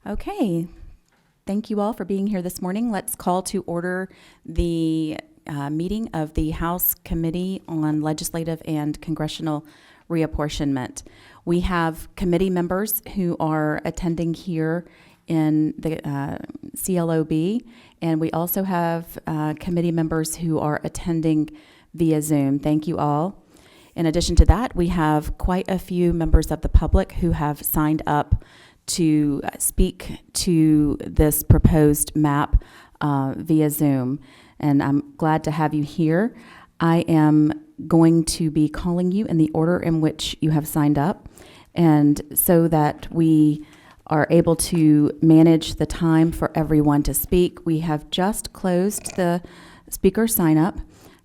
Okay, thank you all for being here this morning. Let's call to order the meeting of the House Committee on Legislative and Congressional Reapportionment. We have committee members who are attending here in the CLOB, and we also have committee members who are attending via Zoom. Thank you all. In addition to that, we have quite a few members of the public who have signed up to speak to this proposed map via Zoom, and I'm glad to have you here. I am going to be calling you in the order in which you have signed up, and so that we are able to manage the time for everyone to speak. We have just closed the speaker sign up.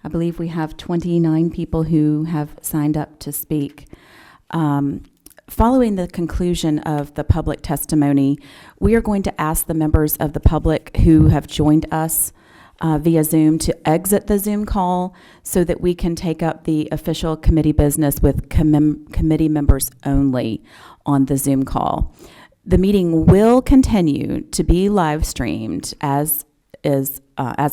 I believe we have 29 people who have signed up to speak. Following the conclusion of the public testimony, we are going to ask the members of the public who have joined us via Zoom to exit the Zoom call so that we can take up the official committee business with committee members only on the Zoom call. The meeting will continue to be live streamed as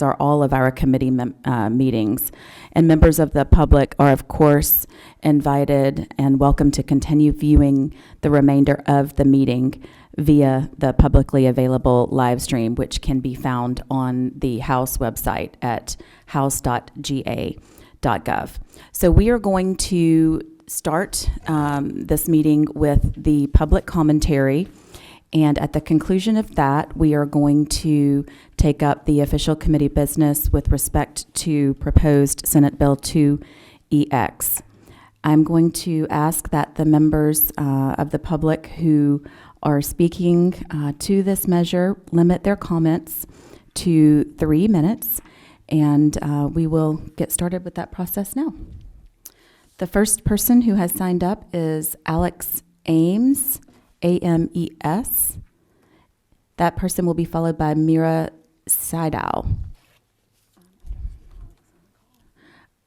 are all of our committee meetings. And members of the public are, of course, invited and welcome to continue viewing the remainder of the meeting via the publicly available live stream, which can be found on the House website at house.ga.gov. So we are going to start this meeting with the public commentary. And at the conclusion of that, we are going to take up the official committee business with respect to proposed Senate Bill 2EX. I'm going to ask that the members of the public who are speaking to this measure limit their comments to 3 minutes, and we will get started with that process now. The first person who has signed up is Alex Ames. AMES. That person will be followed by Mira Sidal.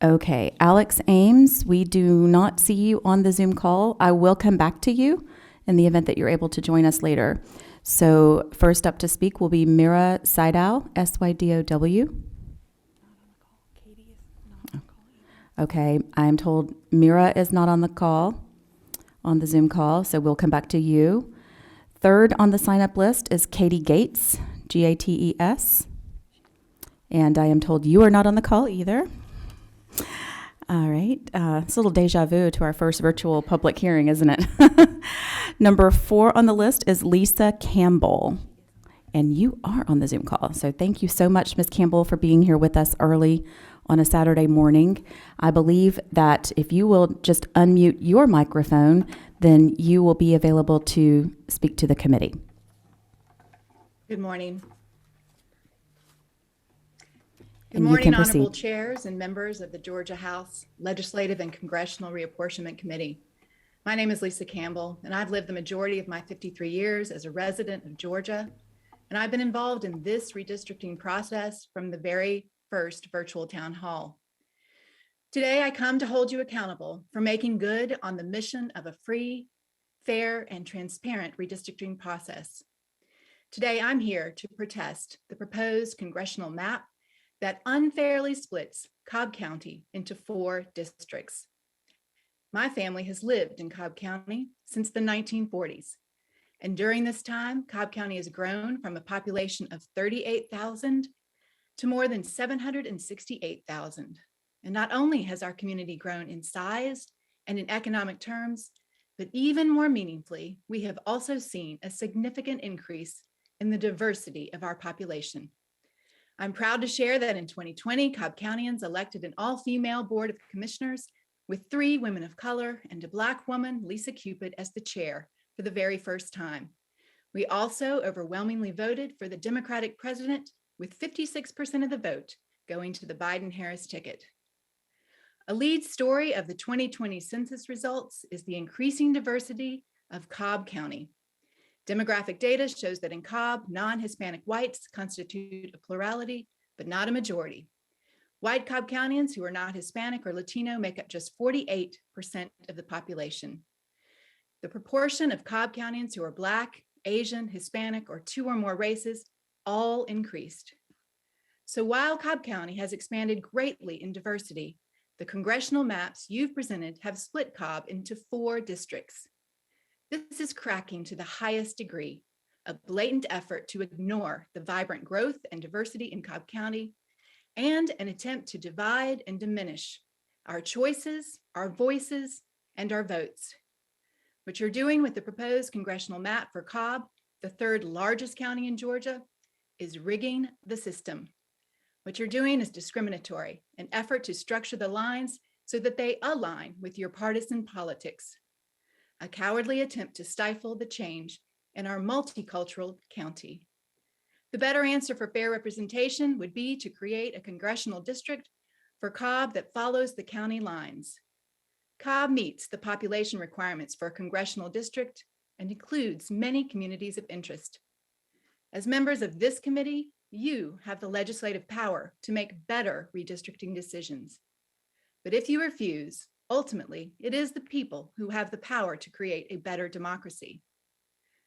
Okay, Alex Ames, we do not see you on the Zoom call. I will come back to you in the event that you're able to join us later. So first up to speak will be Mira Sidal, SYDOW. Okay, I'm told Mira is not on the call. On the Zoom call, so we'll come back to you. Third on the sign-up list is Katie Gates, Gates, and I am told you are not on the call either. All right, it's a little deja vu to our first virtual public hearing, isn't it? Number 4 on the list is Lisa Campbell, and you are on the Zoom call, so thank you so much, Ms. Campbell, for being here with us early on a Saturday morning. I believe that if you will just unmute your microphone, then you will be available to speak to the committee. Good morning. Good morning, honorable chairs and members of the Georgia House Legislative and Congressional Reapportionment Committee. My name is Lisa Campbell, and I've lived the majority of my 53 years as a resident of Georgia, and I've been involved in this redistricting process from the very first virtual town hall. Today, I come to hold you accountable for making good on the mission of a free, fair, and transparent redistricting process. Today, I'm here to protest the proposed congressional map that unfairly splits Cobb County into 4 districts. My family has lived in Cobb County since the 1940s. And during this time, Cobb County has grown from a population of 38,000 to more than 768,000. And not only has our community grown in size and in economic terms, but even more meaningfully, we have also seen a significant increase in the diversity of our population. I'm proud to share that in 2020, Cobb Countyans elected an all-female board of commissioners with 3 women of color and a Black woman, Lisa Cupid, as the chair for the very first time. We also overwhelmingly voted for the Democratic president, with 56% of the vote going to the Biden-Harris ticket. A lead story of the 2020 census results is the increasing diversity of Cobb County. Demographic data shows that in Cobb, non-Hispanic whites constitute a plurality, but not a majority. White Cobb Countyans who are not Hispanic or Latino make up just 48% of the population. The proportion of Cobb Countyans who are Black Asian, Hispanic, or two or more races all increased. So while Cobb County has expanded greatly in diversity, the congressional maps you've presented have split Cobb into 4 districts. This is cracking to the highest degree, a blatant effort to ignore the vibrant growth and diversity in Cobb County, and an attempt to divide and diminish our choices, our voices, and our votes. What you're doing with the proposed congressional map for Cobb, the 3rd largest county in Georgia, is rigging the system. What you're doing is discriminatory, an effort to structure the lines so that they align with your partisan politics, a cowardly attempt to stifle the change in our multicultural county. The better answer for fair representation would be to create a congressional district for Cobb that follows the county lines. Cobb meets the population requirements for a congressional district and includes many communities of interest. As members of this committee, you have the legislative power to make better redistricting decisions. But if you refuse, ultimately, it is the people who have the power to create a better democracy.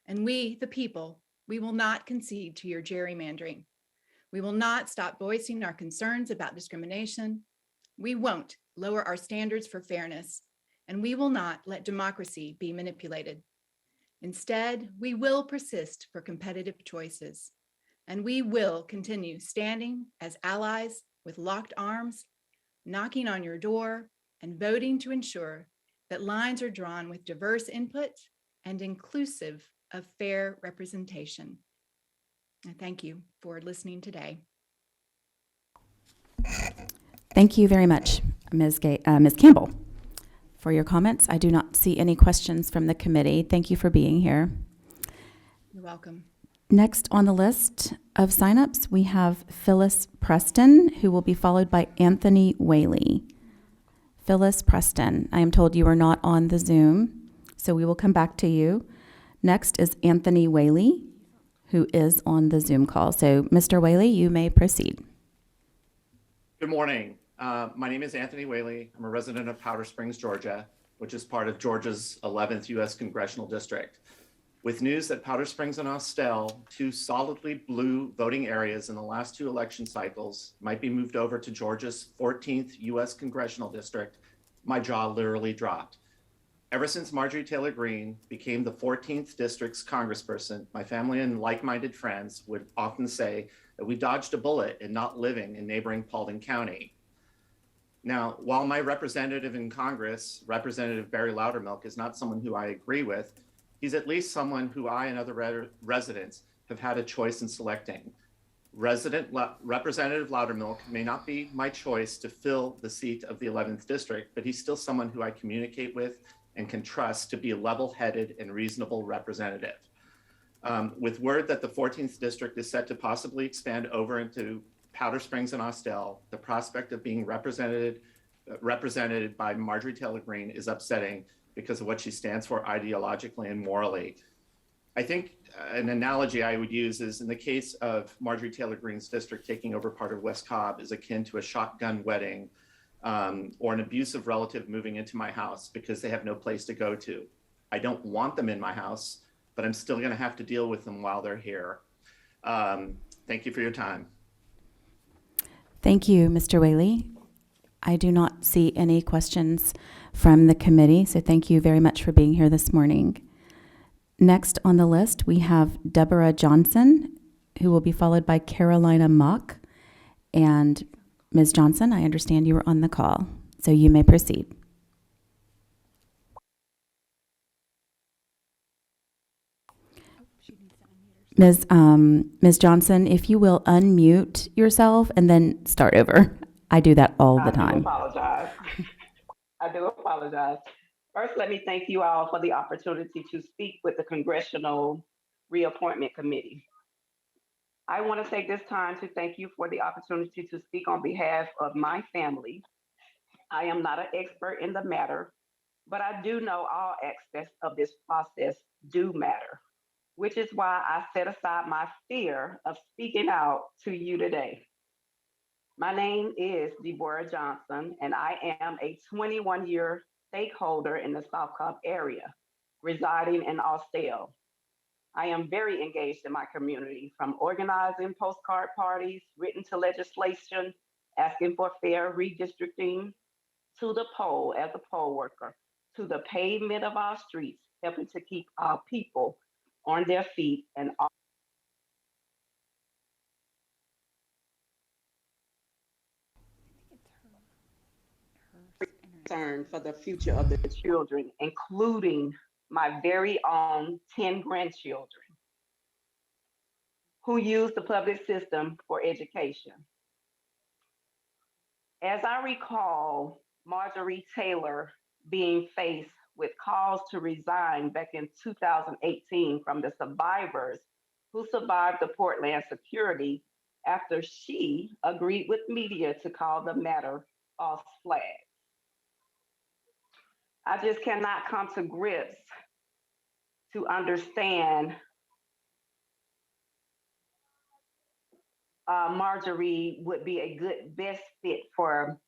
And we, the people, we will not concede to your gerrymandering. We will not stop voicing our concerns about discrimination. We won't lower our standards for fairness, and we will not let democracy be manipulated. Instead, we will persist for competitive choices, and we will continue standing as allies with locked arms, knocking on your door, and voting to ensure that lines are drawn with diverse input and inclusive of fair representation. I thank you for listening today. Thank you very much, Ms. Campbell, for your comments. I do not see any questions from the committee. Thank you for being here. You're welcome. Next on the list of signups, we have Phyllis Preston, who will be followed by Anthony Whaley. Phyllis Preston, I am told you are not on the Zoom, so we will come back to you. Next is Anthony Whaley, who is on the Zoom call. So, Mr. Whaley, you may proceed. Good morning. My name is Anthony Whaley. I'm a resident of Powder Springs, Georgia, which is part of Georgia's 11th U.S. Congressional District. With news that Powder Springs and Austell, 2 solidly blue voting areas in the last 2 election cycles, might be moved over to Georgia's 14th U.S. Congressional District, my jaw literally dropped. Ever since Marjorie Taylor Greene became the 14th District's congressperson, my family and like-minded friends would often say that we dodged a bullet in not living in neighboring Paulding County. Now, while my representative in Congress, Representative Barry Loudermilk, is not someone who I agree with, he's at least someone who I and other residents have had a choice in selecting. Representative Loudermilk may not be my choice to fill the seat of the 11th District, but he's still someone who I communicate with and can trust to be a level-headed and reasonable representative. With word that the 14th District is set to possibly expand over into Powder Springs and Austell, the prospect of being represented by Marjorie Taylor Greene is upsetting because of what she stands for ideologically and morally. I think an analogy I would use is in the case of Marjorie Taylor Greene's district taking over part of West Cobb is akin to a shotgun wedding or an abusive relative moving into my house because they have no place to go to. I don't want them in my house, but I'm still gonna have to deal with them while they're here. Thank you for your time. Thank you, Mr. Whaley. I do not see any questions from the committee, so thank you very much for being here this morning. Next on the list, we have Deborah Johnson, who will be followed by Carolina Mock. And Ms. Johnson, I understand you were on the call, so you may proceed. Ms. Johnson, if you will unmute yourself and then start over. I do that all the time. I do apologize. First, let me thank you all for the opportunity to speak with the Congressional Reapportionment Committee. I want to take this time to thank you for the opportunity to speak on behalf of my family. I am not an expert in the matter, but I do know all aspects of this process do matter, which is why I set aside my fear of speaking out to you today. My name is Deborah Johnson, and I am a 21-year stakeholder in the South Cobb area, residing in Austell. I am very engaged in my community, from organizing postcard parties, written to legislation, asking for fair redistricting, to the poll as a poll worker, to the pavement of our streets, helping to keep our people on their feet and concerned for the future of the children, including my very own 10 grandchildren who use the public system for education. As I recall, Marjorie Taylor being faced with calls to resign back in 2018 from the survivors who survived the Portland security after she agreed with media to call the matter false flag. I just cannot come to grips to understand Marjorie would be a good best fit for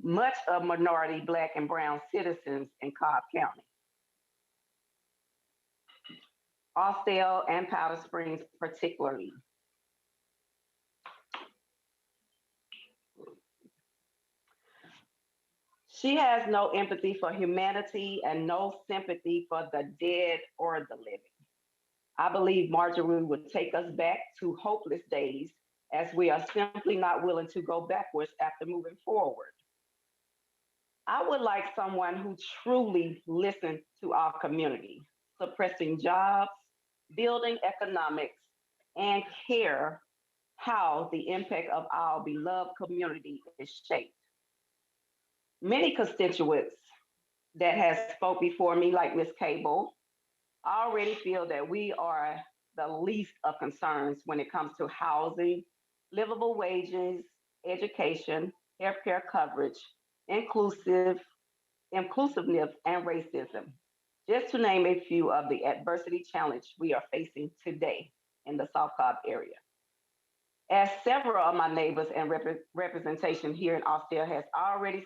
much of minority Black and Brown citizens in Cobb County. Austell and Powder Springs particularly. She has no empathy for humanity and no sympathy for the dead or the living. I believe Marjorie would take us back to hopeless days, as we are simply not willing to go backwards after moving forward. I would like someone who truly listens to our community, suppressing jobs, building economics, and care how the impact of our beloved community is shaped. Many constituents that has spoke before me, like Ms. Campbell, already feel that we are the least of concerns when it comes to housing, livable wages, education, healthcare coverage, inclusiveness, and racism, just to name a few of the adversity challenge we are facing today in the South Cobb area. As several of my neighbors and representation here in Austell has already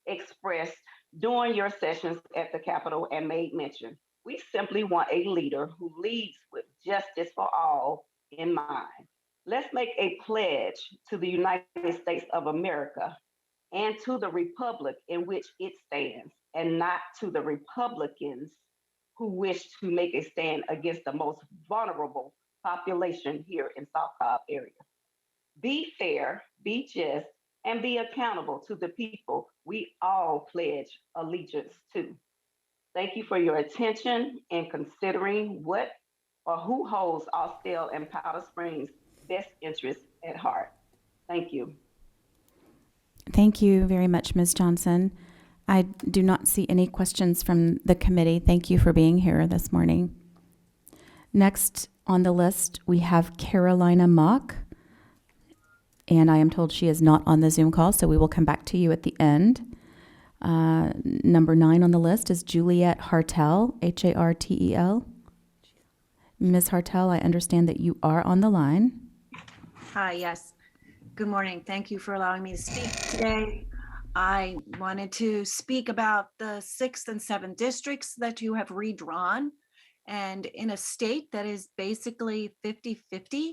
expressed during your sessions at the Capitol and made mention, we simply want a leader who leads with justice for all in mind. Let's make a pledge to the United States of America and to the republic in which it stands, and not to the Republicans who wish to make a stand against the most vulnerable population here in South Cobb area. Be fair, be just, and be accountable to the people we all pledge allegiance to. Thank you for your attention and considering what or who holds Austell and Powder Springs' best interests at heart. Thank you. Thank you very much, Ms. Johnson. I do not see any questions from the committee. Thank you for being here this morning. Next on the list, we have Carolina Mock, and I am told she is not on the Zoom call, so we will come back to you at the end. Number 9 on the list is Juliet Hartel, Hartel. Ms. Hartel, I understand that you are on the line. Hi, yes. Good morning. Thank you for allowing me to speak today. I wanted to speak about the 6th and 7th districts that you have redrawn, and in a state that is basically 50-50,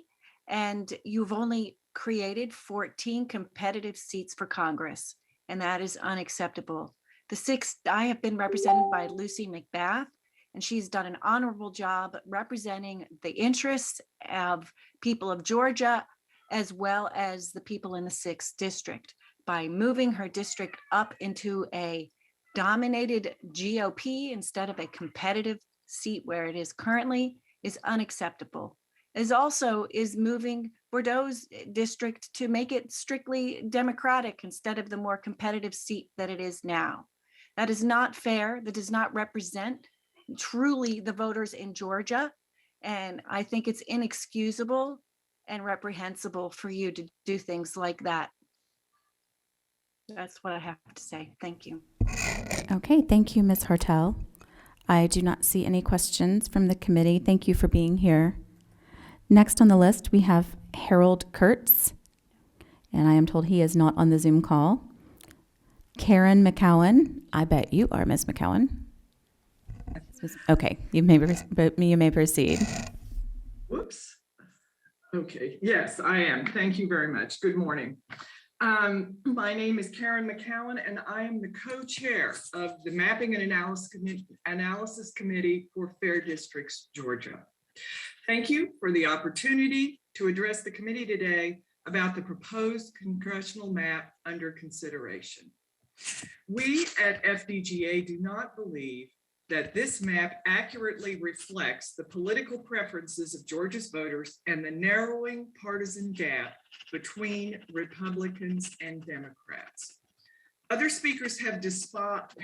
and you've only created 14 competitive seats for Congress, and that is unacceptable. The 6th, I have been represented by Lucy McBath, and she's done an honorable job representing the interests of people of Georgia, as well as the people in the 6th district, by moving her district up into a dominated GOP instead of a competitive seat where it is currently is unacceptable. Is also is moving Bordeaux's district to make it strictly Democratic instead of the more competitive seat that it is now. That is not fair. That does not represent truly the voters in Georgia. And I think it's inexcusable and reprehensible for you to do things like that. That's what I have to say. Thank you. Okay, thank you, Ms. Hartel. I do not see any questions from the committee. Thank you for being here. Next on the list, we have Harold Kurtz, and I am told he is not on the Zoom call. Karen McCowan, I bet you are Ms. McCowan. Okay, you may proceed. Whoops. Okay, yes, I am. Thank you very much. Good morning. My name is Karen McCowan, and I am the co-chair of the Mapping and Analysis Committee for Fair Districts, Georgia. Thank you for the opportunity to address the committee today about the proposed congressional map under consideration. We at FDGA do not believe that this map accurately reflects the political preferences of Georgia's voters and the narrowing partisan gap between Republicans and Democrats. Other speakers have described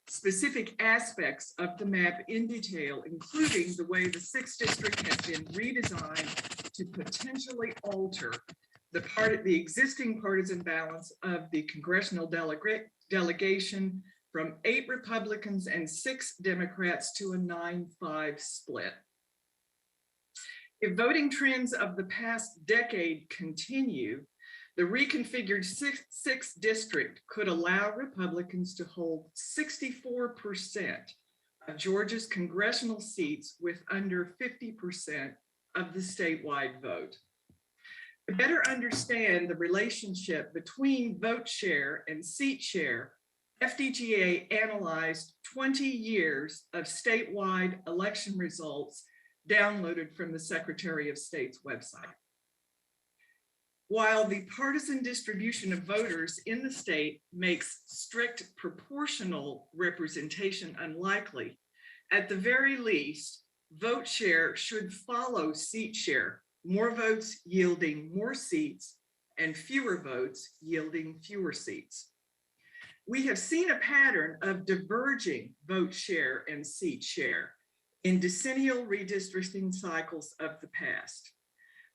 specific aspects of the map in detail, including the way the 6th district has been redesigned to potentially alter the existing partisan balance of the congressional delegation from 8 Republicans and 6 Democrats to a 9-5 split. If voting trends of the past decade continue, the reconfigured 6th district could allow Republicans to hold 64% of Georgia's congressional seats with under 50% of the statewide vote. To better understand the relationship between vote share and seat share, FDGA analyzed 20 years of statewide election results downloaded from the Secretary of State's website. While the partisan distribution of voters in the state makes strict proportional representation unlikely, at the very least, vote share should follow seat share, more votes yielding more seats and fewer votes yielding fewer seats. We have seen a pattern of diverging vote share and seat share in decennial redistricting cycles of the past.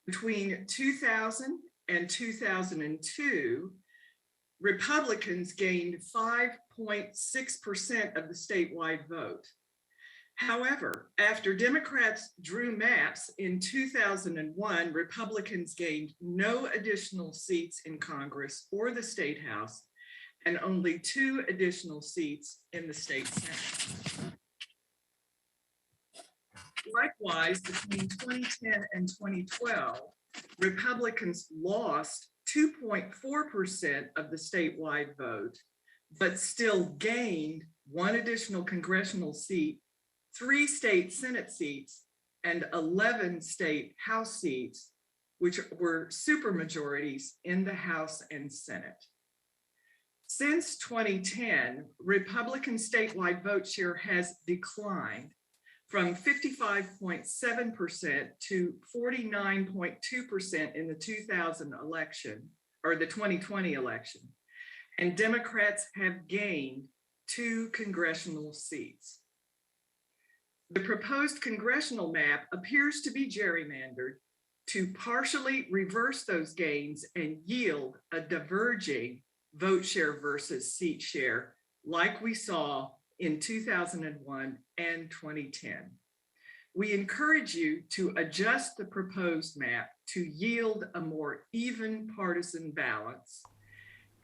Between 2000 and 2002, Republicans gained 5.6% of the statewide vote. However, after Democrats drew maps in 2001, Republicans gained no additional seats in Congress or the State House, and only 2 additional seats in the state Senate. Likewise, between 2010 and 2012, Republicans lost 2.4% of the statewide vote, but still gained 1 additional congressional seat, 3 state Senate seats, and 11 state House seats, which were supermajorities in the House and Senate. Since 2010, Republican statewide vote share has declined from 55.7% to 49.2% in the 2000 election, or the 2020 election, and Democrats have gained 2 congressional seats. The proposed congressional map appears to be gerrymandered to partially reverse those gains and yield a diverging vote share versus seat share like we saw in 2001 and 2010. We encourage you to adjust the proposed map to yield a more even partisan balance,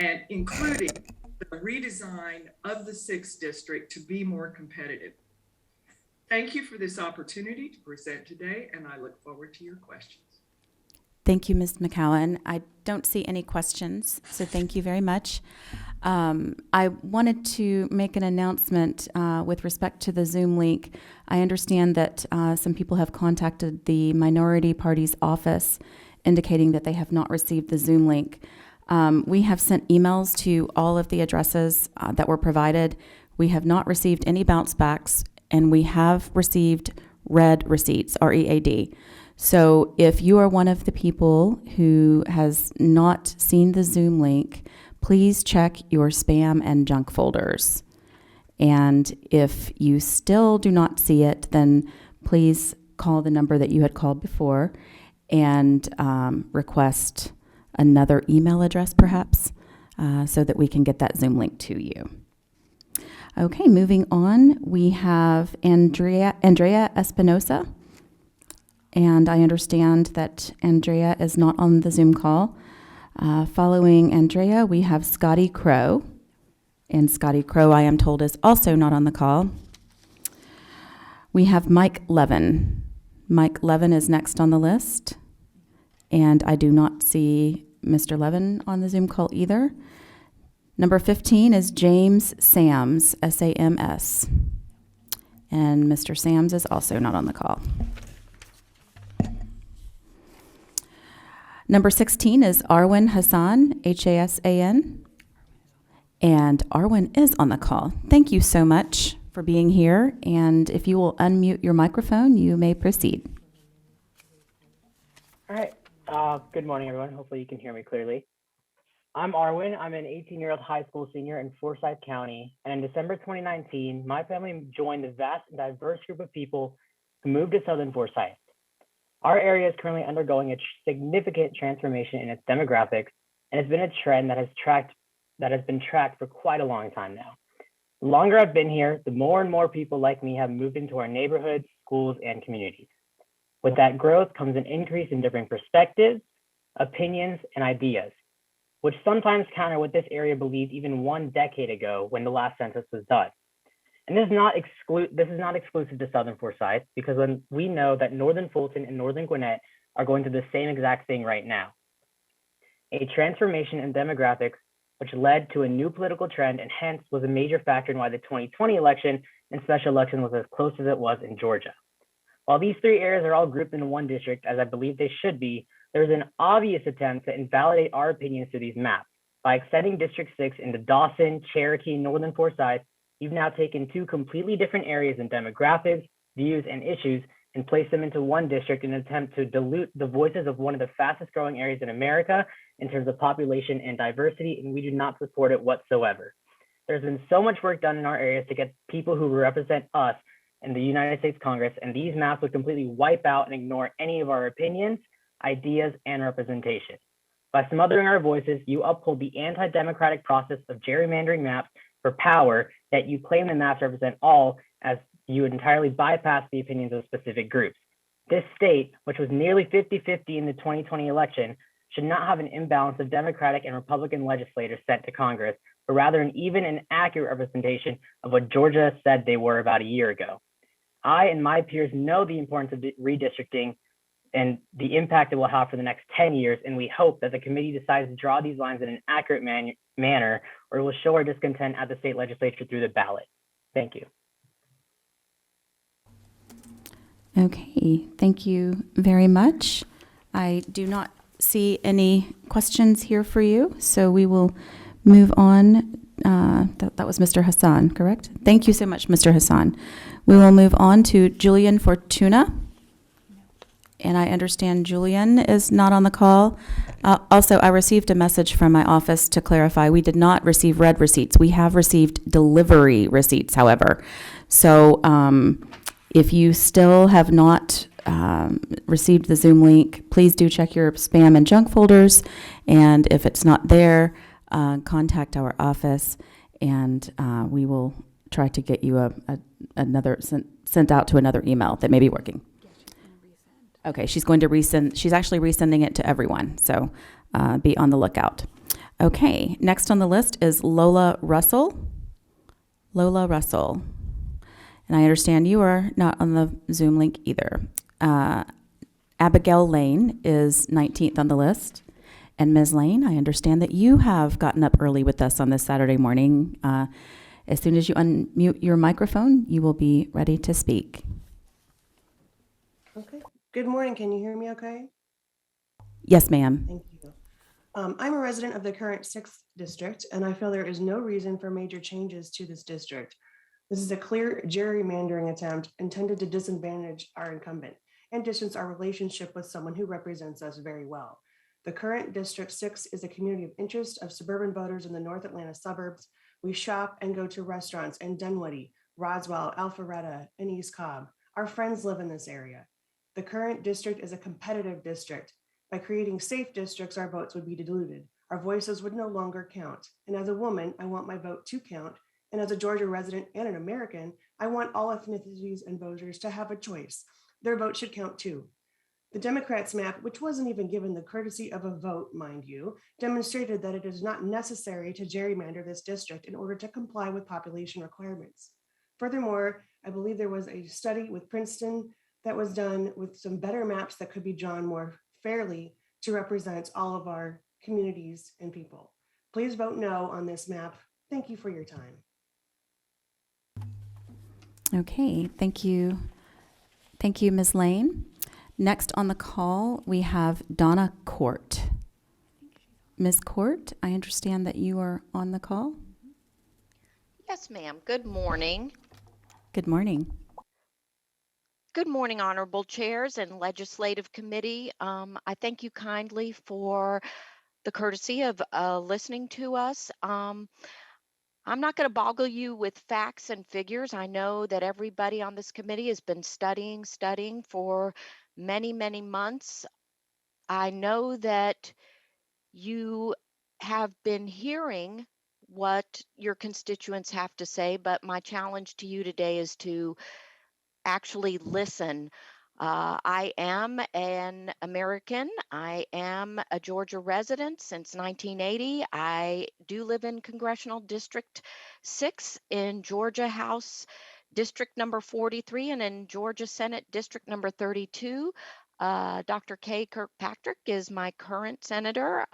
and including the redesign of the 6th district to be more competitive. Thank you for this opportunity to present today, and I look forward to your questions. Thank you, Ms. McCowan. I don't see any questions, so thank you very much. I wanted to make an announcement with respect to the Zoom link. I understand that some people have contacted the minority party's office indicating that they have not received the Zoom link. We have sent emails to all of the addresses that were provided. We have not received any bounce backs, and we have received red receipts, READ. So if you are one of the people who has not seen the Zoom link, please check your spam and junk folders. And if you still do not see it, then please call the number that you had called before and request another email address perhaps so that we can get that Zoom link to you. Okay, moving on, we have Andrea Espinoza. And I understand that Andrea is not on the Zoom call. Following Andrea, we have Scotty Crow. And Scotty Crow, I am told, is also not on the call. We have Mike Levin. Mike Levin is next on the list, and I do not see Mr. Levin on the Zoom call either. Number 15 is James Sams, S-A-M-S. And Mr. Sams is also not on the call. Number 16 is Arwin Hassan, H-A-S-A-N. And Arwin is on the call. Thank you so much for being here. And if you will unmute your microphone, you may proceed. All right. Good morning, everyone. Hopefully you can hear me clearly. I'm Arwin. I'm an 18-year-old high school senior in Forsyth County. And in December 2019, my family joined the vast and diverse group of people who moved to Southern Forsyth. Our area is currently undergoing a significant transformation in its demographics, and it's been a trend that has been tracked for quite a long time now. The longer I've been here, the more and more people like me have moved into our neighborhoods, schools, and communities. With that growth comes an increase in different perspectives, opinions, and ideas, which sometimes counter what this area believed even 1 decade ago when the last census was done. And this is not exclusive to Southern Forsyth, because when we know that Northern Fulton and Northern Gwinnett are going through the same exact thing right now. A transformation in demographics, which led to a new political trend and hence was a major factor in why the 2020 election and special election was as close as it was in Georgia. While these 3 areas are all grouped into 1 district, as I believe they should be, there's an obvious attempt to invalidate our opinions through these maps. By extending District 6 into Dawson, Cherokee, Northern Forsyth, you've now taken 2 completely different areas in demographics, views, and issues and placed them into 1 district in an attempt to dilute the voices of one of the fastest growing areas in America in terms of population and diversity, and we do not support it whatsoever. There's been so much work done in our areas to get people who represent us in the United States Congress, and these maps would completely wipe out and ignore any of our opinions, ideas, and representation. By smothering our voices, you uphold the anti-democratic process of gerrymandering maps for power that you claim the maps represent all, as you entirely bypass the opinions of specific groups. This state, which was nearly 50-50 in the 2020 election, should not have an imbalance of Democratic and Republican legislators sent to Congress, but rather an even and accurate representation of what Georgia said they were about a year ago. I and my peers know the importance of redistricting and the impact it will have for the next 10 years, and we hope that the committee decides to draw these lines in an accurate manner, or it will show our discontent at the state legislature through the ballot. Thank you. Okay, thank you very much. I do not see any questions here for you, so we will move on. That was Mr. Hassan, correct? Thank you so much, Mr. Hassan. We will move on to Julian Fortuna. And I understand Julian is not on the call. Also, I received a message from my office to clarify we did not receive red receipts. We have received delivery receipts, however. So if you still have not received the Zoom link, please do check your spam and junk folders. And if it's not there, contact our office, and we will try to get you another sent out to another email that may be working. Okay, she's going to resend. She's actually resending it to everyone, so be on the lookout. Okay, next on the list is Lola Russell. Lola Russell. And I understand you are not on the Zoom link either. Abigail Lane is 19th on the list. And Ms. Lane, I understand that you have gotten up early with us on this Saturday morning. As soon as you unmute your microphone, you will be ready to speak. Okay. Good morning. Can you hear me okay? Yes, ma'am. Thank you. I'm a resident of the current 6th district, and I feel there is no reason for major changes to this district. This is a clear gerrymandering attempt intended to disadvantage our incumbent and distance our relationship with someone who represents us very well. The current District 6 is a community of interest of suburban voters in the North Atlanta suburbs. We shop and go to restaurants in Dunwoody, Roswell, Alpharetta, and East Cobb. Our friends live in this area. The current district is a competitive district. By creating safe districts, our votes would be diluted. Our voices would no longer count. And as a woman, I want my vote to count. And as a Georgia resident and an American, I want all ethnicities and voters to have a choice. Their vote should count too. The Democrats' map, which wasn't even given the courtesy of a vote, mind you, demonstrated that it is not necessary to gerrymander this district in order to comply with population requirements. Furthermore, I believe there was a study with Princeton that was done with some better maps that could be drawn more fairly to represent all of our communities and people. Please vote no on this map. Thank you for your time. Okay, thank you. Thank you, Ms. Lane. Next on the call, we have Donna Court. Ms. Court, I understand that you are on the call. Yes, ma'am. Good morning. Good morning. Good morning, honorable chairs and legislative committee. I thank you kindly for the courtesy of listening to us. I'm not going to boggle you with facts and figures. I know that everybody on this committee has been studying for many, many months. I know that you have been hearing what your constituents have to say, but my challenge to you today is to actually listen. I am an American. I am a Georgia resident since 1980. I do live in Congressional District 6 in Georgia House District number 43 and in Georgia Senate District number 32. Dr. Kay Kirkpatrick is my current senator.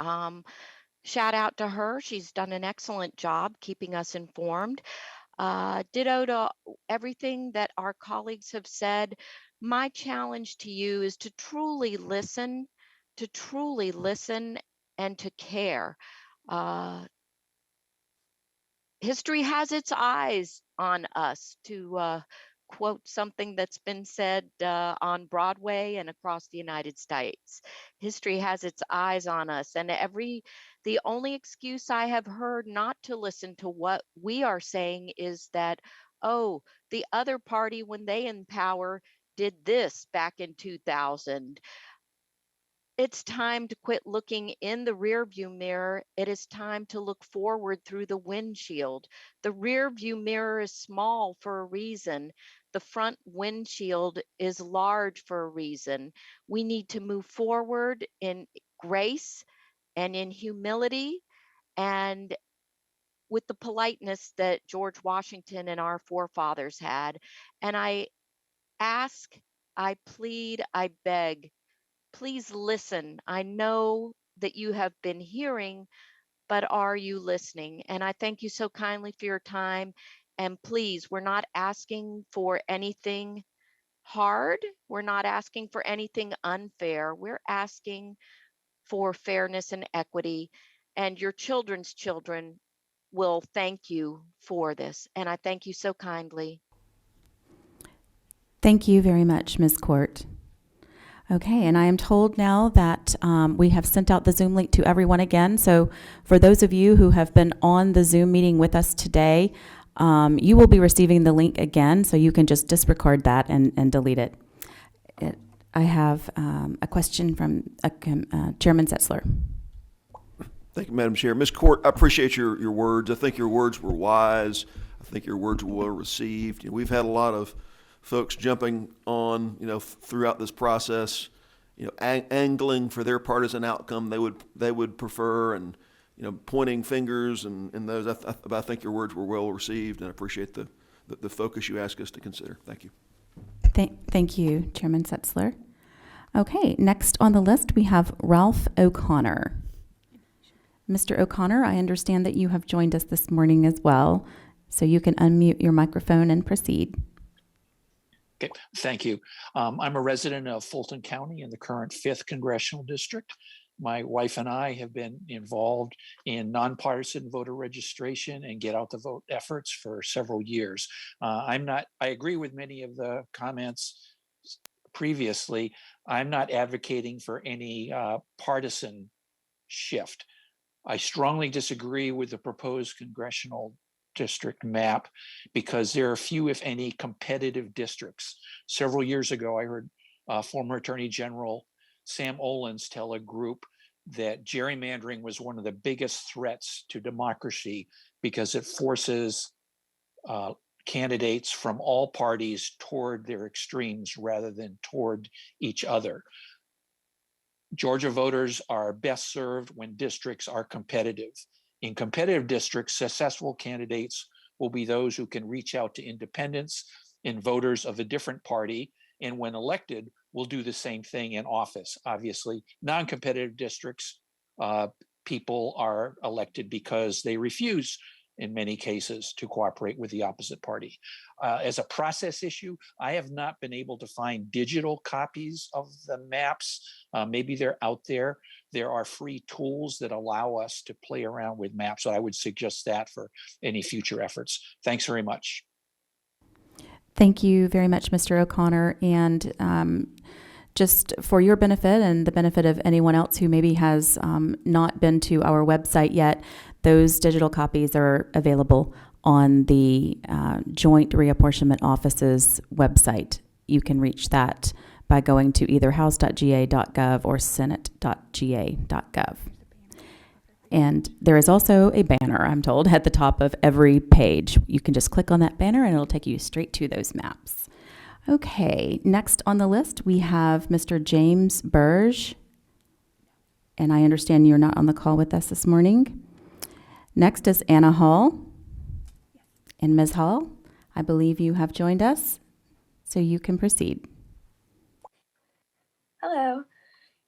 Shout out to her. She's done an excellent job keeping us informed. Ditto to everything that our colleagues have said. My challenge to you is to truly listen and to care. History has its eyes on us, to quote something that's been said on Broadway and across the United States. History has its eyes on us, and the only excuse I have heard not to listen to what we are saying is that, oh, the other party, when they in power, did this back in 2000. It's time to quit looking in the rearview mirror. It is time to look forward through the windshield. The rearview mirror is small for a reason. The front windshield is large for a reason. We need to move forward in grace and in humility and with the politeness that George Washington and our forefathers had. And I ask, I plead, I beg, please listen. I know that you have been hearing, but are you listening? And I thank you so kindly for your time. And please, we're not asking for anything hard. We're not asking for anything unfair. We're asking for fairness and equity. And your children's children will thank you for this. And I thank you so kindly. Thank you very much, Ms. Court. Okay, and I am told now that we have sent out the Zoom link to everyone again. So for those of you who have been on the Zoom meeting with us today, you will be receiving the link again, so you can just disregard that and delete it. I have a question from Chairman Setzler. Thank you, Madam Chair. Ms. Court, I appreciate your words. I think your words were wise. I think your words were well received. You know, we've had a lot of folks jumping on, throughout this process, angling for their partisan outcome they would prefer, and pointing fingers and those. I think your words were well received, and I appreciate the focus you asked us to consider. Thank you. Thank you, Chairman Setzler. Okay, next on the list we have Ralph O'Connor. Mr. O'Connor, I understand that you have joined us this morning as well, so you can unmute your microphone and proceed. Okay, thank you. I'm a resident of Fulton County in the current 5th Congressional District. My wife and I have been involved in nonpartisan voter registration and get out the vote efforts for several years. I agree with many of the comments previously. I'm not advocating for any partisan shift. I strongly disagree with the proposed congressional district map because there are few, if any, competitive districts. Several years ago, I heard former Attorney General Sam Olens tell a group that gerrymandering was one of the biggest threats to democracy because it forces candidates from all parties toward their extremes rather than toward each other. Georgia voters are best served when districts are competitive. In competitive districts, successful candidates will be those who can reach out to independents and voters of a different party and when elected, will do the same thing in office. Obviously, non-competitive districts, people are elected because they refuse, in many cases, to cooperate with the opposite party. As a process issue, I have not been able to find digital copies of the maps. Maybe they're out there. There are free tools that allow us to play around with maps. So I would suggest that for any future efforts. Thanks very much. Thank you very much, Mr. O'Connor. And just for your benefit and the benefit of anyone else who maybe has not been to our website yet, those digital copies are available on the Joint Reapportionment Office's website. You can reach that by going to either house.ga.gov or senate.ga.gov. And there is also a banner, I'm told, at the top of every page. You can just click on that banner and it'll take you straight to those maps. Okay, next on the list, we have Mr. James Burge. And I understand you're not on the call with us this morning. Next is Anna Hall. And Ms. Hall, I believe you have joined us, so you can proceed. Hello.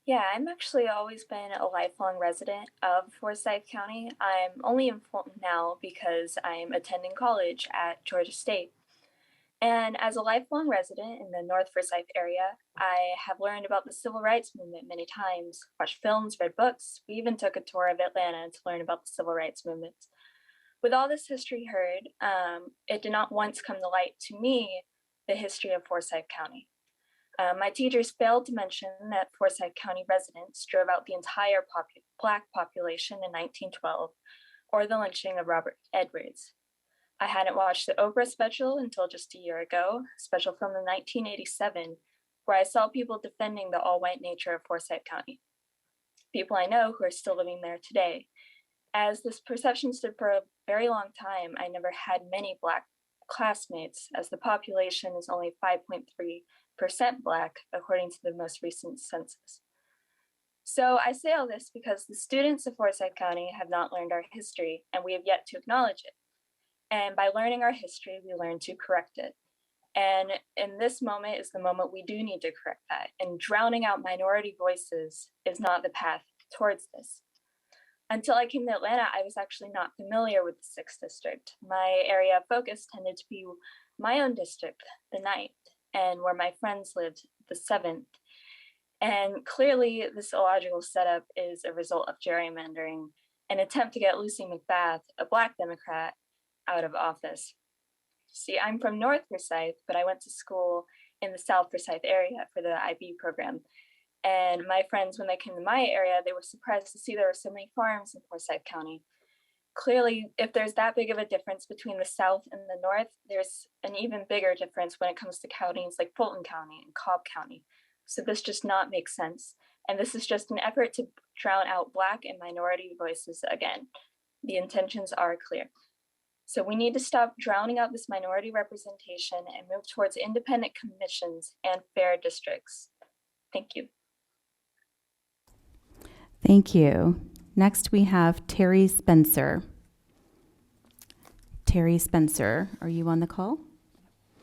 Yeah, I'm actually always been a lifelong resident of Forsyth County. I'm only in Fulton now because I'm attending college at Georgia State. And as a lifelong resident in the North Forsyth area, I have learned about the civil rights movement many times, watched films, read books. We even took a tour of Atlanta to learn about the civil rights movement. With all this history heard, it did not once come to light to me the history of Forsyth County. My teachers failed to mention that Forsyth County residents drove out the entire Black population in 1912, or the lynching of Robert Edwards. I hadn't watched the Oprah special until just a year ago, a special filmed in 1987, where I saw people defending the all-white nature of Forsyth County. People I know who are still living there today. As this perception stood for a very long time, I never had many Black classmates, as the population is only 5.3% Black, according to the most recent census. So I say all this because the students of Forsyth County have not learned our history, and we have yet to acknowledge it. And by learning our history, we learn to correct it. And in this moment is the moment we do need to correct that. And drowning out minority voices is not the path towards this. Until I came to Atlanta, I was actually not familiar with the 6th district. My area of focus tended to be my own district, the 9th, and where my friends lived, the 7th. And clearly, this illogical setup is a result of gerrymandering, an attempt to get Lucy McBath, a Black Democrat, out of office. See, I'm from North Forsyth, but I went to school in the South Forsyth area for the IB program. And my friends, when they came to my area, they were surprised to see there were so many farms in Forsyth County. Clearly, if there's that big of a difference between the South and the North, there's an even bigger difference when it comes to counties like Fulton County and Cobb County. So this just not makes sense. And this is just an effort to drown out Black and minority voices again. The intentions are clear. So we need to stop drowning out this minority representation and move towards independent commissions and fair districts. Thank you. Thank you. Next, we have Terry Spencer. Terry Spencer, are you on the call?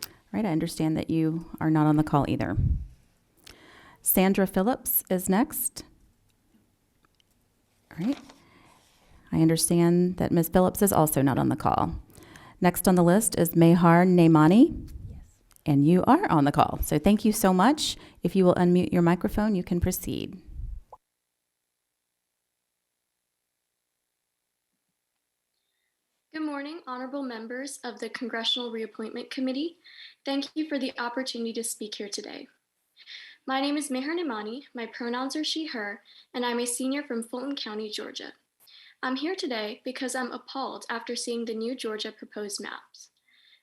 All right, I understand that you are not on the call either. Sandra Phillips is next. All right. I understand that Ms. Phillips is also not on the call. Next on the list is Mehar Naimani. And you are on the call. So thank you so much. If you will unmute your microphone, you can proceed. Good morning, honorable members of the Congressional Reappointment Committee. Thank you for the opportunity to speak here today. My name is Mehar Naimani, my pronouns are she, her, and I'm a senior from Fulton County, Georgia. I'm here today because I'm appalled after seeing the new Georgia proposed maps.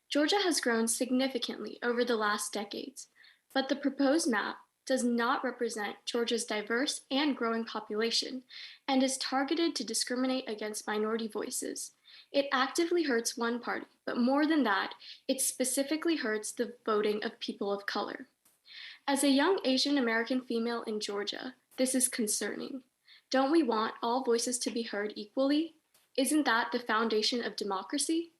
Georgia has grown significantly over the last decades, but the proposed map does not represent Georgia's diverse and growing population and is targeted to discriminate against minority voices. It actively hurts one party, but more than that, it specifically hurts the voting of people of color. As a young Asian American female in Georgia, this is concerning. Don't we want all voices to be heard equally? Isn't that the foundation of democracy?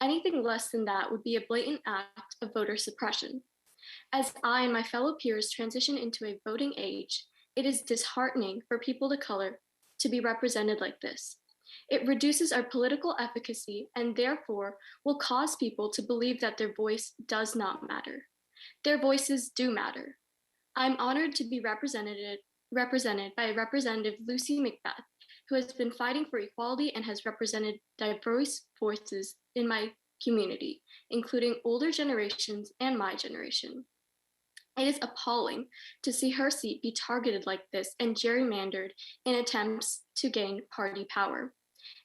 Anything less than that would be a blatant act of voter suppression. As I and my fellow peers transition into a voting age, it is disheartening for people of color to be represented like this. It reduces our political efficacy and therefore will cause people to believe that their voice does not matter. Their voices do matter. I'm honored to be represented by Representative Lucy McBeth, who has been fighting for equality and has represented diverse voices in my community, including older generations and my generation. It is appalling to see her seat be targeted like this and gerrymandered in attempts to gain party power.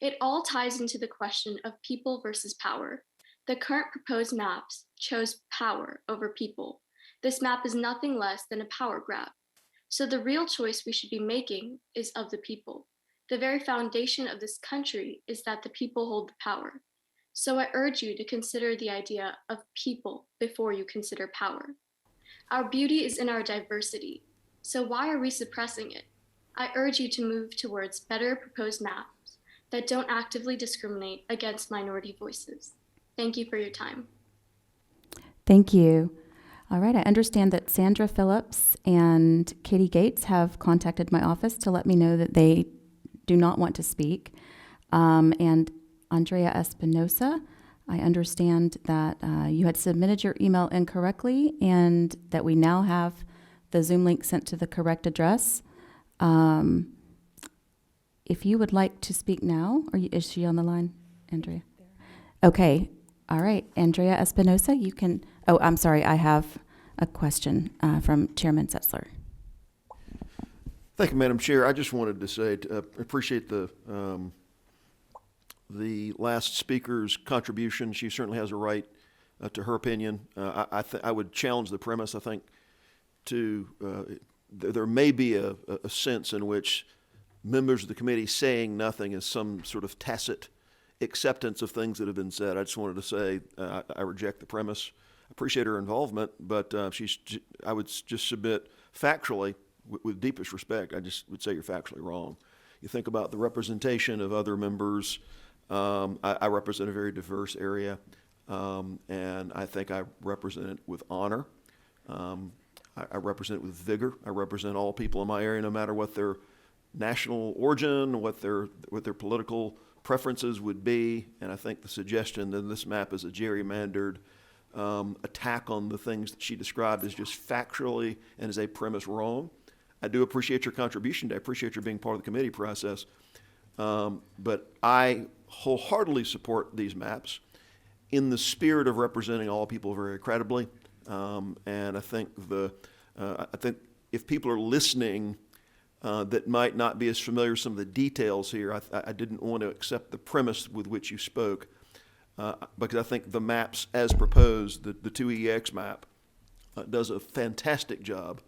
It all ties into the question of people versus power. The current proposed maps chose power over people. This map is nothing less than a power grab. So the real choice we should be making is of the people. The very foundation of this country is that the people hold the power. So I urge you to consider the idea of people before you consider power. Our beauty is in our diversity. So why are we suppressing it? I urge you to move towards better proposed maps that don't actively discriminate against minority voices. Thank you for your time. Thank you. All right, I understand that Sandra Phillips and Katie Gates have contacted my office to let me know that they do not want to speak. And Andrea Espinoza, I understand that you had submitted your email incorrectly and that we now have the Zoom link sent to the correct address. If you would like to speak now, is she on the line, Andrea? Okay, all right, Andrea Espinoza, you can, oh, I'm sorry, I have a question from Chairman Setzler. Thank you, Madam Chair. I just wanted to say, appreciate the last speaker's contribution. She certainly has a right to her opinion. I would challenge the premise. I think there may be a sense in which members of the committee saying nothing is some sort of tacit acceptance of things that have been said. I just wanted to say I reject the premise. I appreciate her involvement, but I would just submit factually, with deepest respect, I just would say you're factually wrong. You think about the representation of other members. I represent a very diverse area, and I think I represent it with honor. I represent it with vigor. I represent all people in my area, no matter what their national origin, what their political preferences would be. And I think the suggestion that this map is a gerrymandered attack on the things that she described is just factually and as a premise wrong. I do appreciate your contribution. I appreciate your being part of the committee process. But I wholeheartedly support these maps in the spirit of representing all people very credibly. And I think if people are listening that might not be as familiar with some of the details here, I didn't want to accept the premise with which you spoke, because I think the maps as proposed, the 2EX map, does a fantastic job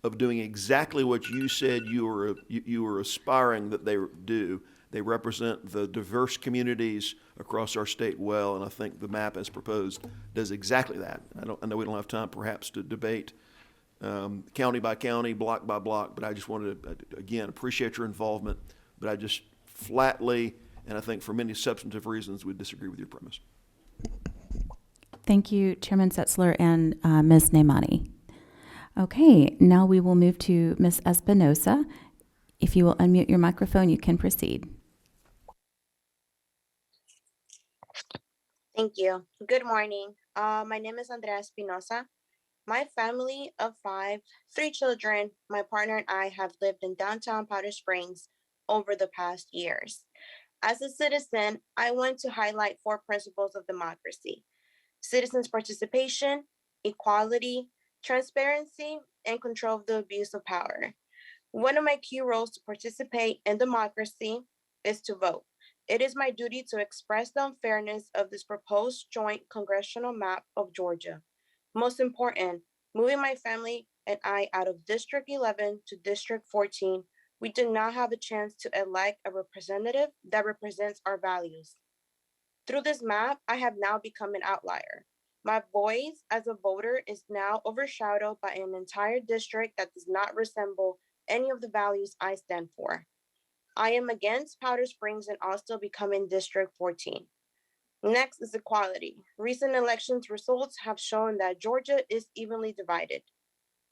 of doing exactly what you said you were aspiring that they do. They represent the diverse communities across our state well, and I think the map as proposed does exactly that. I know we don't have time perhaps to debate county by county, block by block, but I just wanted to, again, appreciate your involvement, but I just flatly, and I think for many substantive reasons, would disagree with your premise. Thank you, Chairman Setzler and Ms. Neimani. Okay, now we will move to Ms. Espinoza. If you will unmute your microphone, you can proceed. Thank you. Good morning. My name is Andrea Espinoza. My family of 5, 3 children, my partner and I have lived in downtown Powder Springs over the past years. As a citizen, I want to highlight 4 principles of democracy: citizens' participation, equality, transparency, and control of the abuse of power. One of my key roles to participate in democracy is to vote. It is my duty to express the unfairness of this proposed joint congressional map of Georgia. Most important, moving my family and I out of District 11 to District 14, we do not have a chance to elect a representative that represents our values. Through this map, I have now become an outlier. My voice as a voter is now overshadowed by an entire district that does not resemble any of the values I stand for. I am against Powder Springs and also becoming District 14. Next is equality. Recent elections results have shown that Georgia is evenly divided.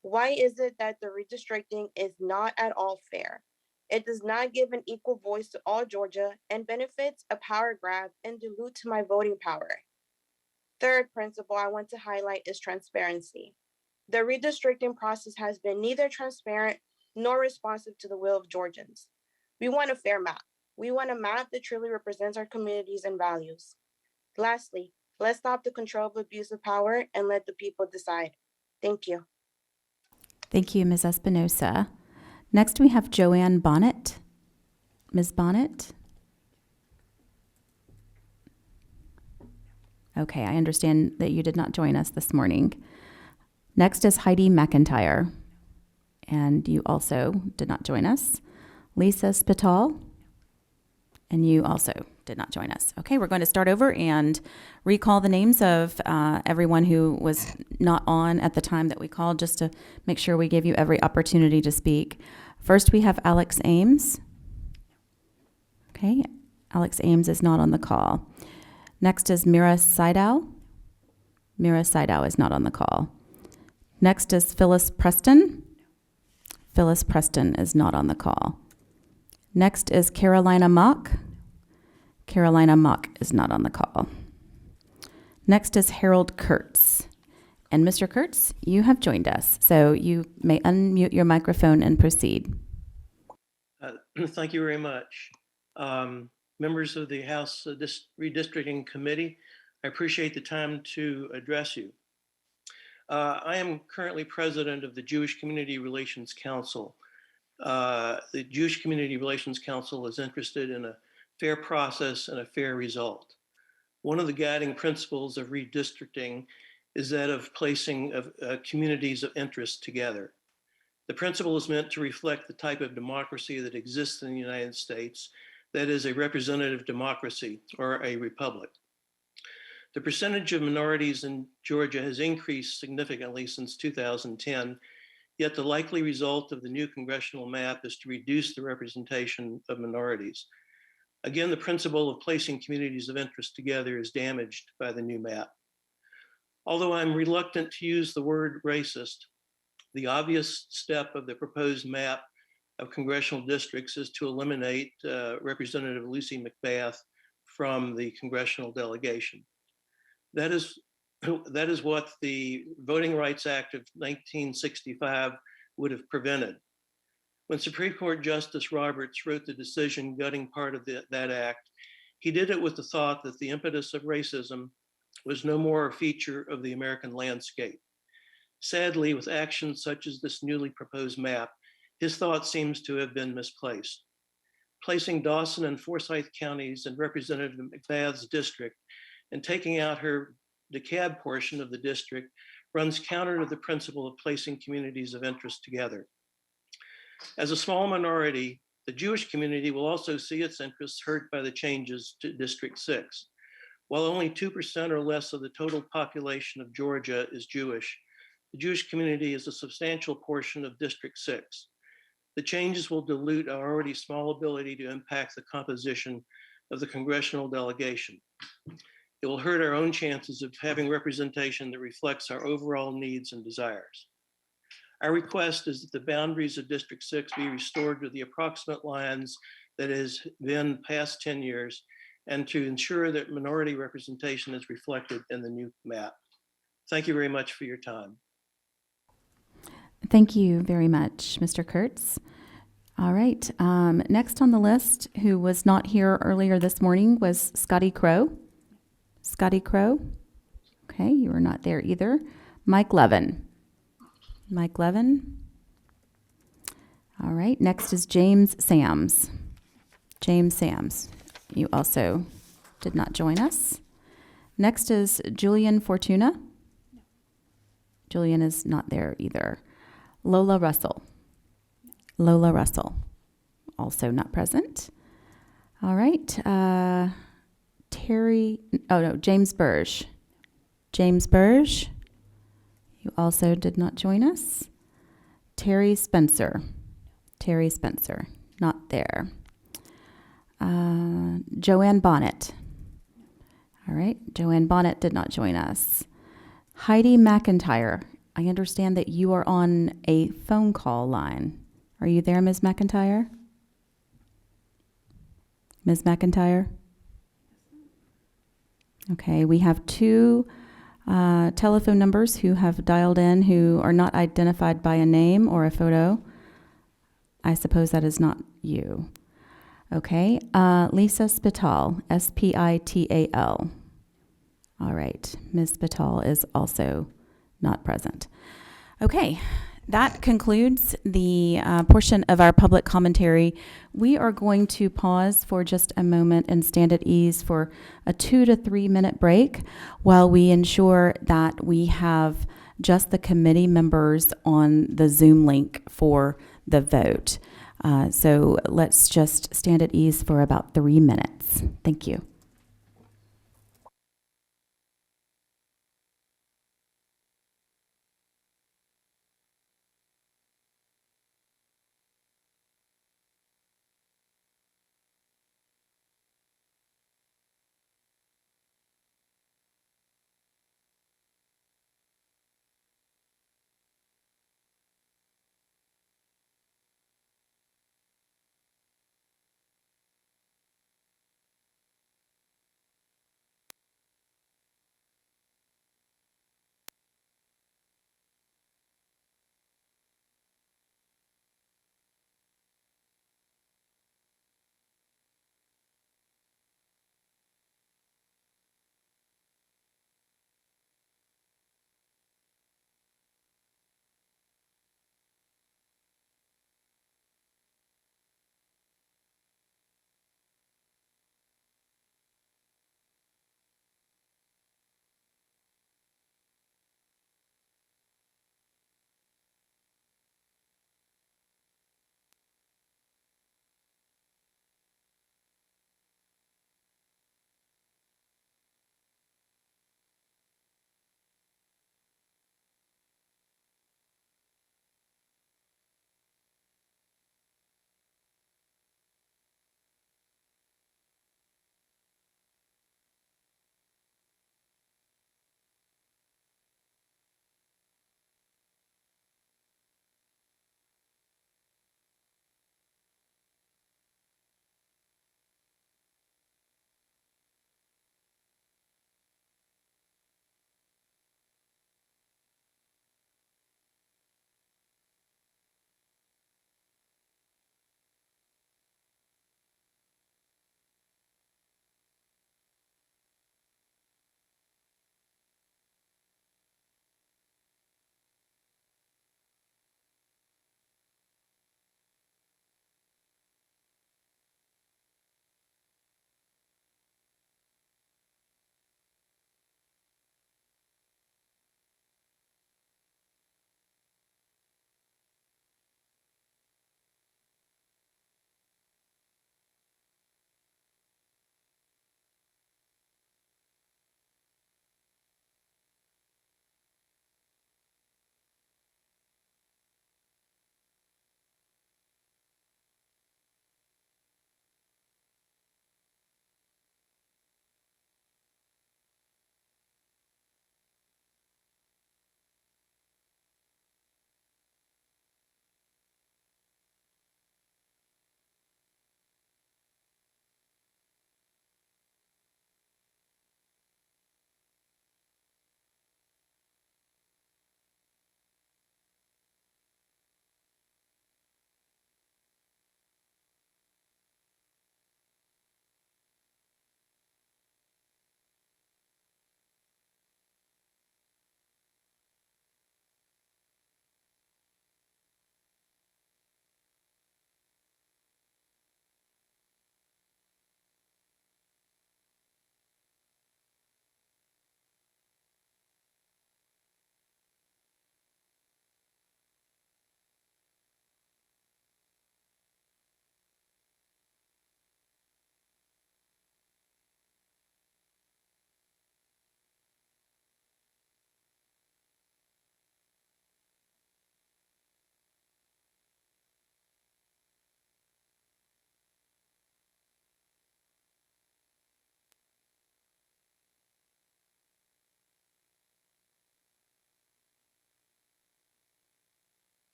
Why is it that the redistricting is not at all fair? It does not give an equal voice to all Georgia and benefits a power grab and dilutes my voting power. Third principle I want to highlight is transparency. The redistricting process has been neither transparent nor responsive to the will of Georgians. We want a fair map. We want a map that truly represents our communities and values. Lastly, let's stop the control of abuse of power and let the people decide. Thank you. Thank you, Ms. Espinoza. Next, we have Joanne Bonnet. Ms. Bonnet? Okay, I understand that you did not join us this morning. Next is Heidi McIntyre, and you also did not join us. Lisa Spital, and you also did not join us. Okay, we're going to start over and recall the names of everyone who was not on at the time that we called, just to make sure we give you every opportunity to speak. First, we have Alex Ames. Okay, Alex Ames is not on the call. Next is Mira Seidow. Mira Seidow is not on the call. Next is Phyllis Preston. Phyllis Preston is not on the call. Next is Carolina Mock. Carolina Mock is not on the call. Next is Harold Kurtz. And Mr. Kurtz, you have joined us, so you may unmute your microphone and proceed. Thank you very much. Members of the House Redistricting Committee, I appreciate the time to address you. I am currently president of the Jewish Community Relations Council. The Jewish Community Relations Council is interested in a fair process and a fair result. One of the guiding principles of redistricting is that of placing communities of interest together. The principle is meant to reflect the type of democracy that exists in the United States, that is a representative democracy or a republic. The percentage of minorities in Georgia has increased significantly since 2010, yet the likely result of the new congressional map is to reduce the representation of minorities. Again, the principle of placing communities of interest together is damaged by the new map. Although I'm reluctant to use the word racist, the obvious step of the proposed map of congressional districts is to eliminate Representative Lucy McBath from the congressional delegation. That is what the Voting Rights Act of 1965 would have prevented. When Supreme Court Justice Roberts wrote the decision gutting part of that act, he did it with the thought that the impetus of racism was no more a feature of the American landscape. Sadly, with actions such as this newly proposed map, his thought seems to have been misplaced. Placing Dawson and Forsyth counties in Representative McBath's district and taking out her DeKalb portion of the district runs counter to the principle of placing communities of interest together. As a small minority, the Jewish community will also see its interests hurt by the changes to District 6. While only 2% or less of the total population of Georgia is Jewish, the Jewish community is a substantial portion of District 6. The changes will dilute our already small ability to impact the composition of the congressional delegation. It will hurt our own chances of having representation that reflects our overall needs and desires. Our request is that the boundaries of District 6 be restored to the approximate lines that has been past 10 years, and to ensure that minority representation is reflected in the new map. Thank you very much for your time. Thank you very much, Mr. Kurtz. All right, next on the list, who was not here earlier this morning, was Scotty Crow. Scotty Crow. Okay, you were not there either. Mike Levin. Mike Levin. All right, next is James Sams. James Sams. You also did not join us. Next is Julian Fortuna. Julian is not there either. Lola Russell. Lola Russell, also not present. All right, James Burge. James Burge, you also did not join us. Terry Spencer. Terry Spencer, not there. Joanne Bonnet. All right, Joanne Bonnet did not join us. Heidi McIntyre, I understand that you are on a phone call line. Are you there, Ms. McIntyre? Ms. McIntyre? Okay, we have two telephone numbers who have dialed in who are not identified by a name or a photo. I suppose that is not you. Okay, Lisa Spital, Spital. All right, Ms. Spital is also not present. Okay, that concludes the portion of our public commentary. We are going to pause for just a moment and stand at ease for a 2 to 3 minute break while we ensure that we have just the committee members on the Zoom link for the vote. So let's just stand at ease for about 3 minutes. Thank you.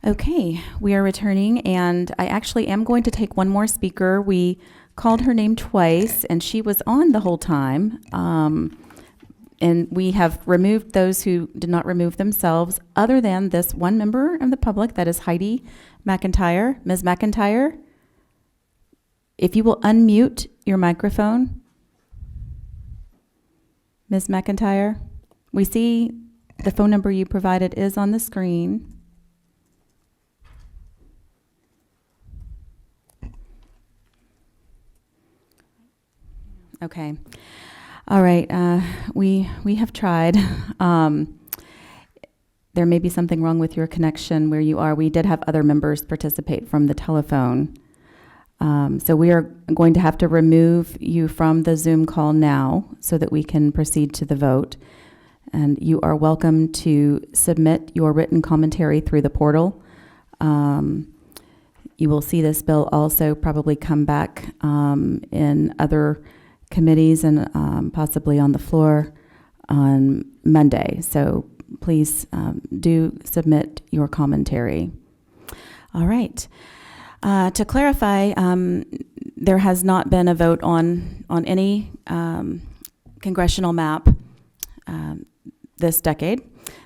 Okay, we are returning, and I actually am going to take one more speaker. We called her name twice, and she was on the whole time. And we have removed those who did not remove themselves, other than this one member of the public, that is Heidi McIntyre. Ms. McIntyre, if you will unmute your microphone. Ms. McIntyre, we see the phone number you provided is on the screen. Okay. All right. We have tried. There may be something wrong with your connection where you are. We did have other members participate from the telephone. So we are going to have to remove you from the Zoom call now so that we can proceed to the vote. And you are welcome to submit your written commentary through the portal. You will see this bill also probably come back in other committees and possibly on the floor on Monday. So please do submit your commentary. All right. To clarify, there has not been a vote on any congressional map this decade.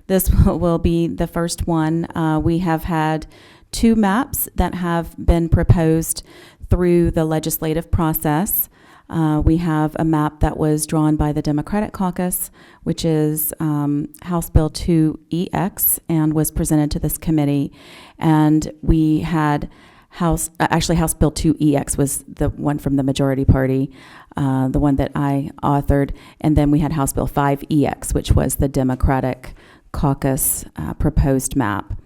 This will be the first one. We have had 2 maps that have been proposed through the legislative process. We have a map that was drawn by the Democratic caucus, which is House Bill 2EX, and was presented to this committee. And we had House Bill 2EX was the one from the majority party, the one that I authored. And then we had House Bill 5EX, which was the Democratic caucus proposed map.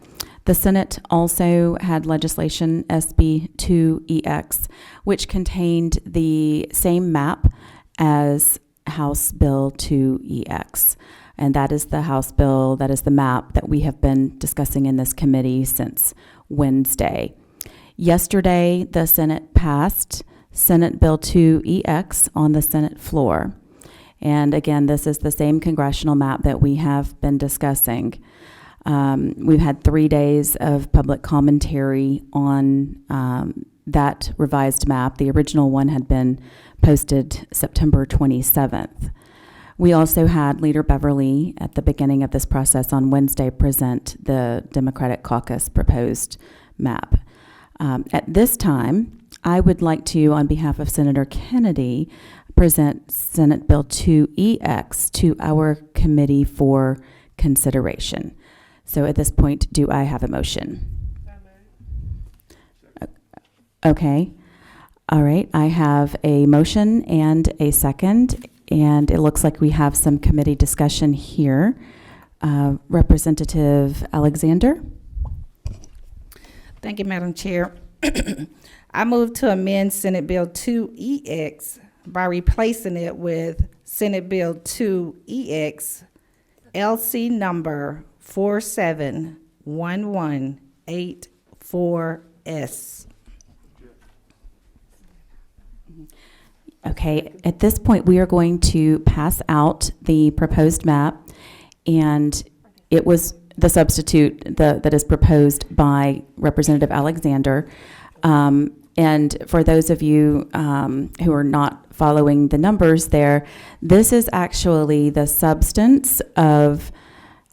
The Senate also had legislation SB 2EX, which contained the same map as House Bill 2EX. And that is the House bill, that is the map that we have been discussing in this committee since Wednesday. Yesterday, the Senate passed Senate Bill 2EX on the Senate floor. And again, this is the same congressional map that we have been discussing. We've had 3 days of public commentary on that revised map. The original one had been posted September 27th. We also had Leader Beverly at the beginning of this process on Wednesday present the Democratic caucus proposed map. At this time, I would like to, on behalf of Senator Kennedy, present Senate Bill 2EX to our committee for consideration. So at this point, do I have a motion? Okay. All right. I have a motion and a second, and it looks like we have some committee discussion here. Representative Alexander. Thank you, Madam Chair. I move to amend Senate Bill 2EX by replacing it with Senate Bill 2EX, LC number 471184S. Okay, at this point, we are going to pass out the proposed map, and it was the substitute that is proposed by Representative Alexander. And for those of you who are not following the numbers there, this is actually the substance of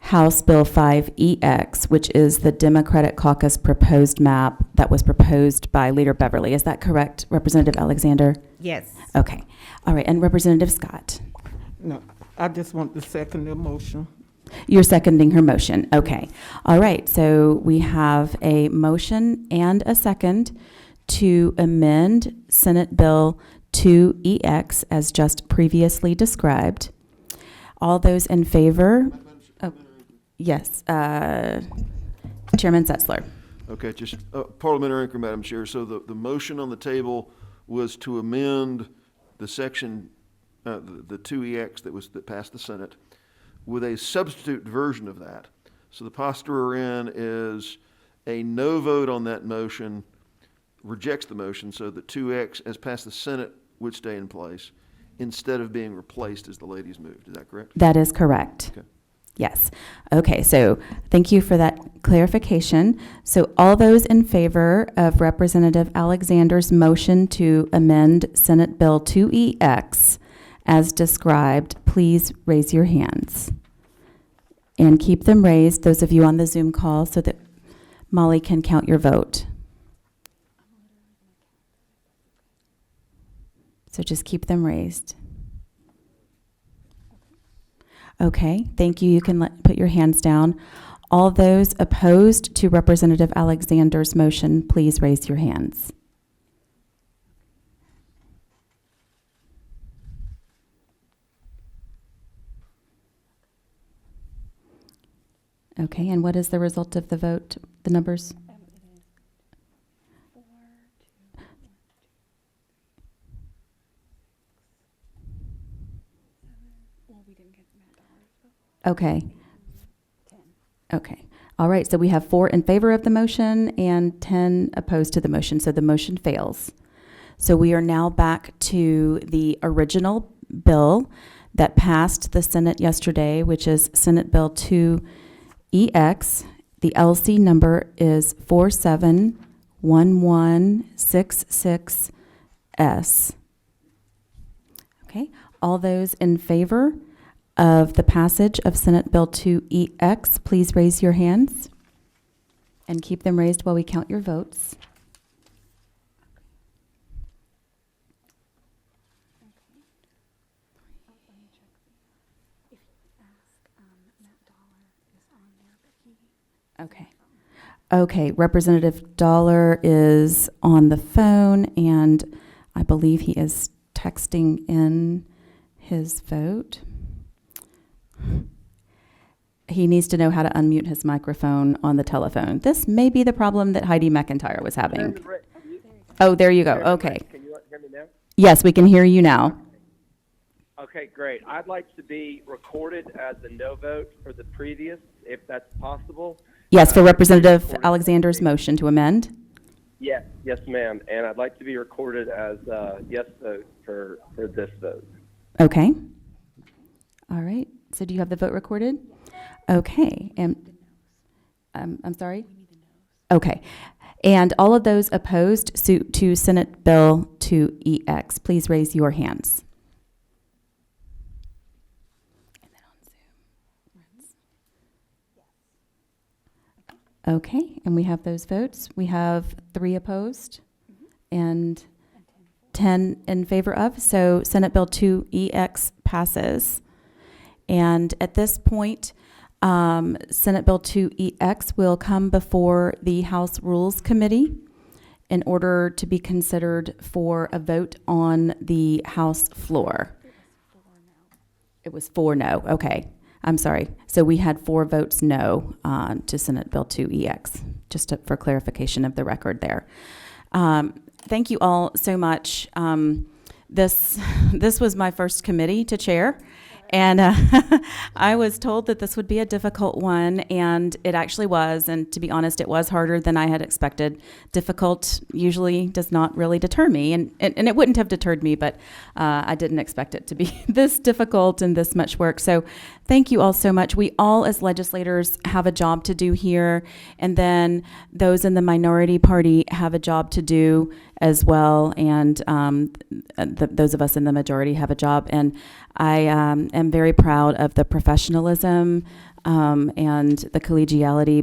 House Bill 5EX, which is the Democratic caucus proposed map that was proposed by Leader Beverly. Is that correct, Representative Alexander? Yes. Okay. All right. And Representative Scott? No, I just want to second the motion. You're seconding her motion. Okay. All right. So we have a motion and a second to amend Senate Bill 2EX as just previously described. All those in favor? Oh, yes. Chairman Setzler. Okay, just parliamentary inquiry, Madam Chair. So the motion on the table was to amend the section, the 2EX that passed the Senate, with a substitute version of that. So the posture we're in is a no vote on that motion rejects the motion, so that 2X as passed the Senate would stay in place instead of being replaced as the ladies moved. Is that correct? That is correct. Okay. Yes. Okay, so thank you for that clarification. So all those in favor of Representative Alexander's motion to amend Senate Bill 2EX as described, please raise your hands. And keep them raised, those of you on the Zoom call, so that Molly can count your vote. So just keep them raised. Okay, thank you. You can put your hands down. All those opposed to Representative Alexander's motion, please raise your hands. Okay, and what is the result of the vote, the numbers? Okay. Okay. All right. So we have 4 in favor of the motion and 10 opposed to the motion. So the motion fails. So we are now back to the original bill that passed the Senate yesterday, which is Senate Bill 2EX. The LC number is 471166S. Okay. All those in favor of the passage of Senate Bill 2EX, please raise your hands and keep them raised while we count your votes. Okay. Okay, Representative Dollar is on the phone, and I believe he is texting in his vote. He needs to know how to unmute his microphone on the telephone. This may be the problem that Heidi McIntyre was having. Oh, there you go. Okay. Can you hear me now? Yes, we can hear you now. Okay, great. I'd like to be recorded as a no vote for the previous, if that's possible. Yes, for Representative Alexander's motion to amend. Yes, ma'am. And I'd like to be recorded as a yes vote for this vote. Okay. All right. So do you have the vote recorded? Okay. And I'm sorry? Okay. And all of those opposed to Senate Bill 2EX, please raise your hands. Okay, and we have those votes. We have 3 opposed and 10 in favor of. So Senate Bill 2EX passes. And at this point, Senate Bill 2EX will come before the House Rules Committee in order to be considered for a vote on the House floor. It was 4 no. Okay. I'm sorry. So we had 4 votes no to Senate Bill 2EX, just for clarification of the record there. Thank you all so much. This was my first committee to chair, and I was told that this would be a difficult one, and it actually was. And to be honest, it was harder than I had expected. Difficult usually does not really deter me, and it wouldn't have deterred me, but I didn't expect it to be this difficult and this much work. So thank you all so much. We all as legislators have a job to do here, and then those in the minority party have a job to do as well, and those of us in the majority have a job. And I am very proud of the professionalism and the collegiality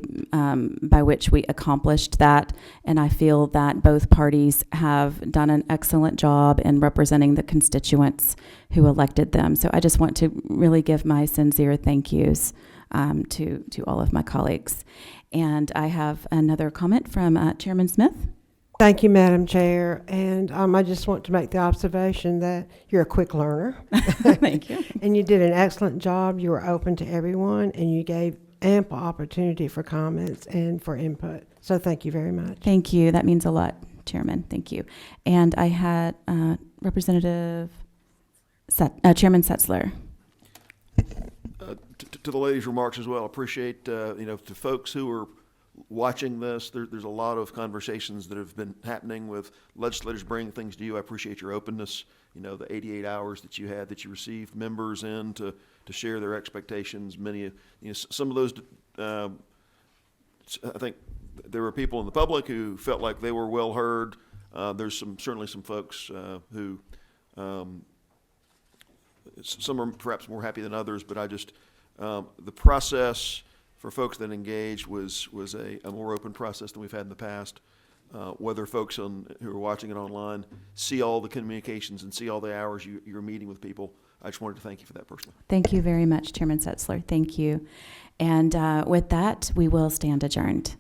by which we accomplished that. And I feel that both parties have done an excellent job in representing the constituents who elected them. So I just want to really give my sincere thank yous to all of my colleagues. And I have another comment from Chairman Smith. Thank you, Madam Chair. And I just want to make the observation that you're a quick learner. Thank you. And you did an excellent job. You were open to everyone, and you gave ample opportunity for comments and for input. So thank you very much. Thank you. That means a lot, Chairman. Thank you. And I had Chairman Setzler. To the lady's remarks as well, appreciate, to folks who are watching this. There's a lot of conversations that have been happening with legislators bringing things to you. I appreciate your openness. You know, the 88 hours that you had, that you received members in to share their expectations. Many, some of those, I think there were people in the public who felt like they were well heard. There's certainly some folks who, some are perhaps more happy than others, but I just, the process for folks that engaged was a more open process than we've had in the past. Whether folks who are watching it online see all the communications and see all the hours you're meeting with people, I just wanted to thank you for that personally. Thank you very much, Chairman Setzler. Thank you. And with that, we will stand adjourned.